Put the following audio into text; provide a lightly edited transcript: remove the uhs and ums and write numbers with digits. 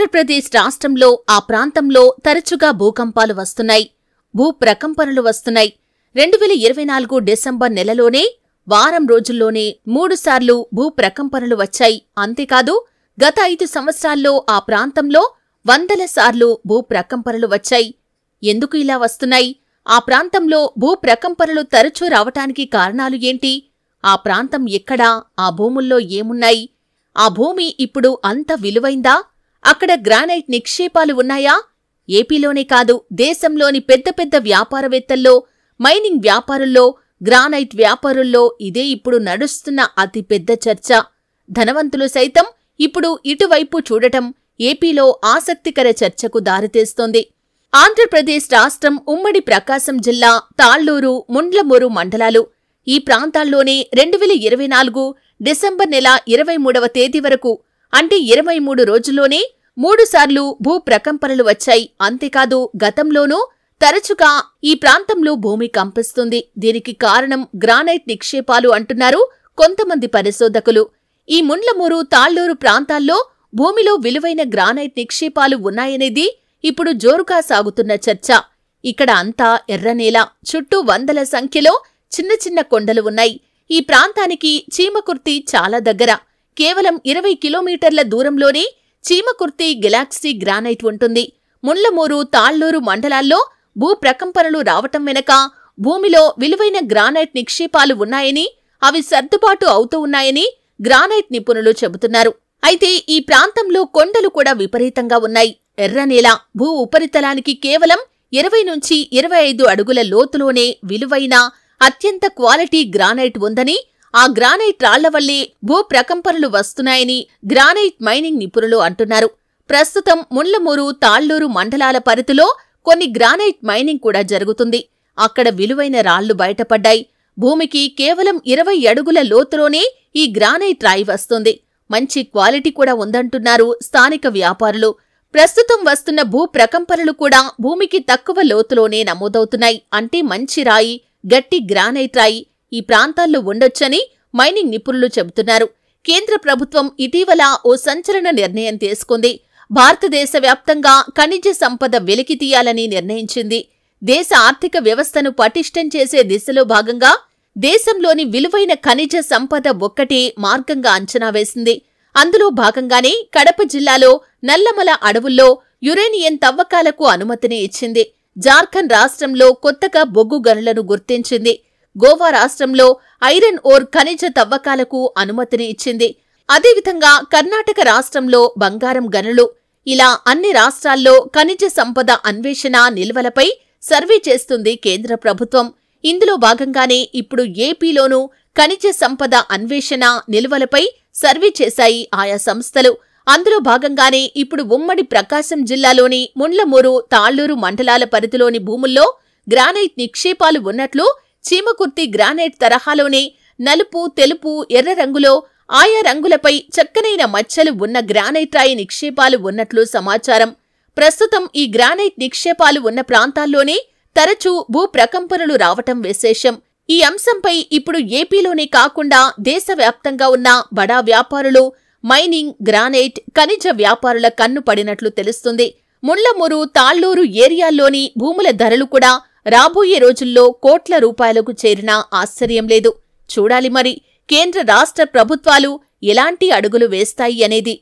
ఆంధ్రప్రదేశ్ రాష్ట్రంలో ఆ ప్రాంతంలో తరచుగా భూకంపాలు వస్తున్నాయి. భూ ప్రకంపనలు వస్తున్నాయి. 2024 డిసెంబర్ నెలలోనే వారం రోజుల్లోనే 3 సార్లు భూ ప్రకంపనలు వచ్చాయి. అంతేకాదు గత 5 సంవత్సరాల్లో ఆ ప్రాంతంలో వందల సార్లు భూ ప్రకంపనలు వచ్చాయి. ఎందుకు ఇలా వస్తున్నాయి? ఆ ప్రాంతంలో భూ ప్రకంపనలు తరచూ రావటానికి కారణాలు ఏంటి? ఆ ప్రాంతం ఎక్కడా? ఆ భూముల్లో ఏమున్నాయి? ఆ భూమి ఇప్పుడు అంత విలువైందా? అక్కడ గ్రానైట్ నిక్షేపాలు ఉన్నాయా? ఏపీలోనే కాదు, దేశంలోని పెద్ద పెద్ద వ్యాపారవేత్తల్లో, మైనింగ్ వ్యాపారుల్లో, గ్రానైట్ వ్యాపారుల్లో ఇదే ఇప్పుడు నడుస్తున్న అతి పెద్ద చర్చ. ధనవంతులు సైతం ఇప్పుడు ఇటువైపు చూడటం ఏపీలో ఆసక్తికర చర్చకు దారితీస్తోంది. ఆంధ్రప్రదేశ్ రాష్ట్రం ఉమ్మడి ప్రకాశం జిల్లా తాళ్లూరు, ముండ్లమూరు మండలాలు ఈ ప్రాంతాల్లోనే 2024 డిసెంబర్ నెల 23వ తేదీ వరకు అంటే 23 రోజుల్లోనే 3 సార్లు భూ ప్రకంపనలు వచ్చాయి. అంతేకాదు గతంలోనూ తరచుగా ఈ ప్రాంతంలో భూమి కంపిస్తుంది. దీనికి కారణం గ్రానైట్ నిక్షేపాలు అంటున్నారు కొంతమంది పరిశోధకులు. ఈ ముండ్లమూరు, తాళ్లూరు ప్రాంతాల్లో భూమిలో విలువైన గ్రానైట్ నిక్షేపాలు ఉన్నాయనేది ఇప్పుడు జోరుగా సాగుతున్న చర్చ. ఇక్కడ అంతా ఎర్రనేల, చుట్టూ వందల సంఖ్యలో చిన్న చిన్న కొండలు ఉన్నాయి. ఈ ప్రాంతానికి చీమకుర్తి చాలా దగ్గర. కేవలం 20 కిలోమీటర్ల దూరంలోనే చీమకుర్తి గెలాక్సీ గ్రానైట్ ఉంటుంది. ముండ్లమూరు, తాళ్లూరు మండలాల్లో భూ ప్రకంపనలు రావటం వెనక భూమిలో విలువైన గ్రానైట్ నిక్షేపాలు ఉన్నాయని, అవి సర్దుబాటు అవుతూ ఉన్నాయని గ్రానైట్ నిపుణులు చెబుతున్నారు. అయితే ఈ ప్రాంతంలో కొండలు కూడా విపరీతంగా ఉన్నాయి. ఎర్రనేల, భూ ఉపరితలానికి కేవలం 20 నుంచి 25 అడుగుల లోతులోనే విలువైన అత్యంత క్వాలిటీ గ్రానైట్ ఉందని, ఆ గ్రానైట్ రాళ్ల వల్లే భూ ప్రకంపనలు వస్తున్నాయని గ్రానైట్ మైనింగ్ నిపుణులు అంటున్నారు. ప్రస్తుతం ముండ్లమూరు, తాళ్లూరు మండలాల పరిధిలో కొన్ని గ్రానైట్ మైనింగ్ కూడా జరుగుతుంది. అక్కడ విలువైన రాళ్లు బయటపడ్డాయి. భూమికి కేవలం 20 అడుగుల లోతులోనే ఈ గ్రానైట్ రాయి వస్తుంది. మంచి క్వాలిటీ కూడా ఉందంటున్నారు స్థానిక వ్యాపారులు. ప్రస్తుతం వస్తున్న భూ ప్రకంపనలు కూడా భూమికి తక్కువ లోతులోనే నమోదవుతున్నాయి. అంటే మంచి రాయి, గట్టి గ్రానైట్ రాయి ఈ ప్రాంతాల్లో ఉండొచ్చని మైనింగ్ నిపుణులు చెబుతున్నారు. కేంద్ర ప్రభుత్వం ఇటీవల ఓ సంచలన నిర్ణయం తీసుకుంది. భారతదేశ వ్యాప్తంగా ఖనిజ సంపద వెలికి తీయాలని నిర్ణయించింది. దేశ ఆర్థిక వ్యవస్థను పటిష్టం చేసే దిశలో భాగంగా దేశంలోని విలువైన ఖనిజ సంపద ఒక్కటే మార్గంగా అంచనా వేసింది. అందులో భాగంగానే కడప జిల్లాలో నల్లమల అడవుల్లో యురేనియం తవ్వకాలకు అనుమతిని ఇచ్చింది. జార్ఖండ్ రాష్ట్రంలో కొత్తగా బొగ్గు గనులను గుర్తించింది. గోవా రాష్ట్రంలో ఐరన్ ఓర్ ఖనిజ తవ్వకాలకు అనుమతిని ఇచ్చింది. అదేవిధంగా కర్ణాటక రాష్ట్రంలో బంగారం గనులు. ఇలా అన్ని రాష్ట్రాల్లో ఖనిజ సంపద అన్వేషణ, నిల్వలపై సర్వే చేస్తుంది కేంద్ర ప్రభుత్వం. ఇందులో భాగంగానే ఇప్పుడు ఏపీలోనూ ఖనిజ సంపద అన్వేషణ, నిల్వలపై సర్వే చేశాయి ఆయా సంస్థలు. అందులో భాగంగానే ఇప్పుడు ఉమ్మడి ప్రకాశం జిల్లాలోని ముండ్లమూరు, తాళ్లూరు మండలాల పరిధిలోని భూముల్లో గ్రానైట్ నిక్షేపాలు ఉన్నట్లు, చీమకుర్తి గ్రానైట్ తరహాలోనే నలుపు, తెలుపు, ఎర్ర రంగులో ఆయా రంగులపై చక్కనైన మచ్చలు ఉన్న గ్రానైట్ రాయి నిక్షేపాలు ఉన్నట్లు సమాచారం. ప్రస్తుతం ఈ గ్రానైట్ నిక్షేపాలు ఉన్న ప్రాంతాల్లోనే తరచూ భూ ప్రకంపనలు రావటం విశేషం. ఈ అంశంపై ఇప్పుడు ఏపీలోనే కాకుండా దేశవ్యాప్తంగా ఉన్న బడా వ్యాపారులు, మైనింగ్, గ్రానైట్, ఖనిజ వ్యాపారుల కన్ను పడినట్లు తెలుస్తుంది. ముండ్లమూరు, తాళ్లూరు ఏరియాల్లోని భూముల ధరలు కూడా రాబోయే రోజుల్లో కోట్ల రూపాయలకు చేరినా ఆశ్చర్యం లేదు. చూడాలి మరి కేంద్ర రాష్ట్ర ప్రభుత్వాలు ఎలాంటి అడుగులు వేస్తాయి అనేది.